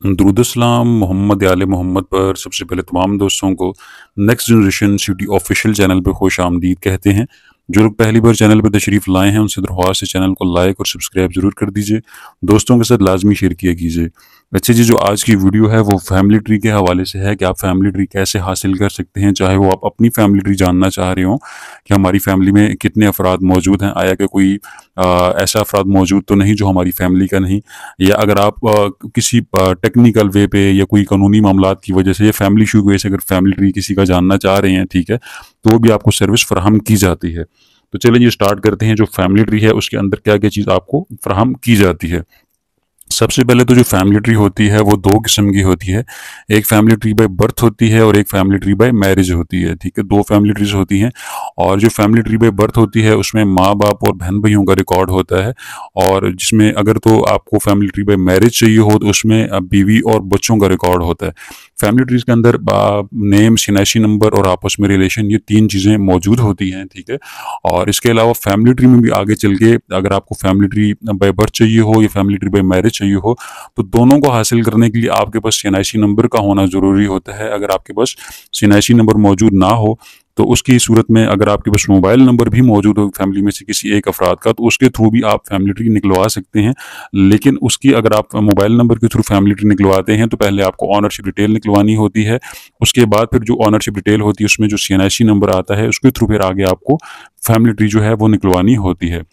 दुरूद-ओ-सलाम मोहम्मद आले मोहम्मद पर सबसे पहले तमाम दोस्तों को next generation city official channel पे खुश आमदीद कहते हैं। जो लोग पहली बार चैनल पर तशरीफ़ लाए हैं उनसे दरख्वास्त है चैनल को लाइक और सब्सक्राइब ज़रूर कर दीजिए, दोस्तों के साथ लाजमी शेयर किया कीजिए। अच्छा जी, जो आज की वीडियो है वो फैमिली ट्री के हवाले से है कि आप फैमिली ट्री कैसे हासिल कर सकते हैं, चाहे वो आप अपनी फैमिली ट्री जानना चाह रहे हो कि हमारी फैमिली में कितने अफराद मौजूद हैं, आया कि कोई ऐसा अफराद मौजूद तो नहीं जो हमारी फैमिली का नहीं, या अगर आप किसी टेक्निकल वे पे या कोई कानूनी मामलात की वजह से या फैमिली इशू की वजह से अगर फैमिली ट्री किसी का जानना चाह रहे हैं, ठीक है, तो वो भी आपको सर्विस फराहम की जाती है। तो चलिए ये स्टार्ट करते हैं, जो फैमिली ट्री है उसके अंदर क्या क्या चीज़ आपको फराहम की जाती है। सबसे पहले तो जो फैमिली ट्री होती है वो दो किस्म की होती है। एक फैमिली ट्री बाय बर्थ होती है और एक फैमिली ट्री बाय मैरिज होती है, ठीक है, दो फैमिली ट्रीज होती हैं। और जो फैमिली ट्री बाय बर्थ होती है उसमें माँ बाप और बहन भाइयों का रिकॉर्ड होता है, और जिसमें अगर तो आपको फैमिली ट्री बाय मैरिज चाहिए हो तो उसमें बीवी और बच्चों का रिकॉर्ड होता है। फैमिली ट्रीज के अंदर नेम, सिनासी नंबर और आपस में रिलेशन, ये तीन चीज़ें मौजूद होती हैं, ठीक है। और इसके अलावा फैमिली ट्री में भी आगे चल के अगर आपको फैमिली ट्री बाय बर्थ चाहिए हो या फैमिली ट्री बाय मैरिज चाहिए हो, तो दोनों को हासिल करने के लिए आपके पास सिनासी नंबर का होना ज़रूरी होता है। अगर आपके पास सिनासी नंबर मौजूद ना हो तो उसकी सूरत में अगर आपके पास मोबाइल नंबर भी मौजूद हो फैमिली में से किसी एक अफराद का, तो उसके थ्रू भी आप फैमिली ट्री निकलवा सकते हैं। लेकिन उसकी अगर आप मोबाइल नंबर के थ्रू फैमिली ट्री निकलवाते हैं तो पहले आपको ऑनरशिप डिटेल निकलवानी होती है। उसके बाद फिर जो ऑनरशिप डिटेल होती है उसमें जो सीएनआईसी नंबर आता है उसके थ्रू फिर आगे आपको फैमिली ट्री जो है वो निकलवानी होती है।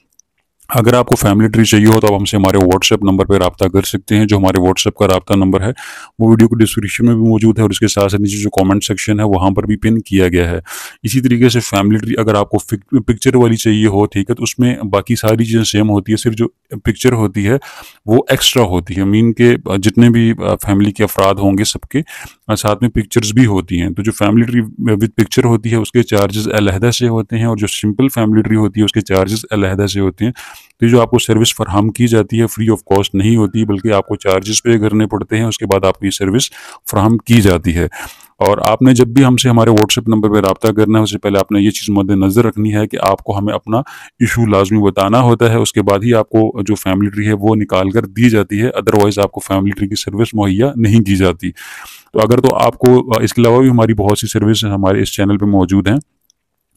अगर आपको फैमिली ट्री चाहिए हो तो आप हमसे हमारे व्हाट्सएप नंबर पर रब्ता कर सकते हैं। जो हमारे व्हाट्सएप का रब्ता नंबर है वो वीडियो को डिस्क्रिप्शन में भी मौजूद है और इसके साथ साथ नीचे जो कमेंट सेक्शन है वहाँ पर भी पिन किया गया है। इसी तरीके से फैमिली ट्री अगर आपको पिक्चर वाली चाहिए हो, ठीक है, तो उसमें बाकी सारी चीज़ें सेम होती है, सिर्फ जो पिक्चर होती है वो एक्स्ट्रा होती है। मीन के जितने भी फैमिली के अफराद होंगे सबके साथ में पिक्चर्स भी होती हैं। तो जो फैमिली ट्री विद पिक्चर होती है उसके चार्जेस अलहदा से होते हैं, और जो सिंपल फैमिली ट्री होती है उसके चार्जेस अलहदा से होते हैं। तो जो आपको सर्विस फराहम की जाती है फ्री ऑफ कॉस्ट नहीं होती, बल्कि आपको चार्जेस पे करने पड़ते हैं, उसके बाद आपको ये सर्विस फराहम की जाती है। और आपने जब भी हमसे हमारे व्हाट्सएप नंबर पर रब्ता करना है उससे पहले आपने ये चीज़ मद्देनज़र रखनी है कि आपको हमें अपना इशू लाजमी बताना होता है, उसके बाद ही आपको जो फैमिली ट्री है वो निकाल कर दी जाती है, अदरवाइज़ आपको फैमिली ट्री की सर्विस मुहैया नहीं की जाती। तो अगर तो आपको इसके अलावा भी हमारी बहुत सी सर्विस हमारे इस चैनल पर मौजूद हैं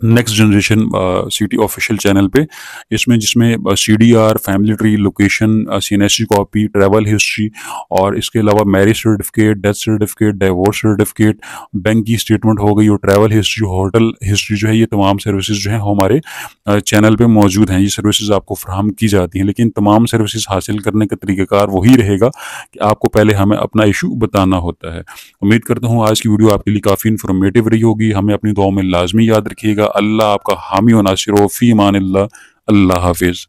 next generation city official channel पे, इसमें जिसमें CDR, family tree, location, CNSC copy, travel history, और इसके अलावा marriage certificate, death certificate, divorce certificate, bank की स्टेटमेंट हो गई, और ट्रैवल हिस्ट्री, होटल हिस्ट्री जो है, ये तमाम सर्विसेज जो है हमारे चैनल पे मौजूद हैं। ये सर्विसेज आपको फ्राहम की जाती हैं, लेकिन तमाम सर्विसेज हासिल करने का तरीक़ाकार वही रहेगा कि आपको पहले हमें अपना इशू बताना होता है। उम्मीद करता हूँ आज की वीडियो आपके लिए काफ़ी इन्फॉर्मेटिव रही होगी। हमें अपनी दुआ में लाजमी याद रखिएगा। अल्लाह आपका हामी व नासिर व फ़ी अमानिल्लाह। अल्लाह हाफिज़।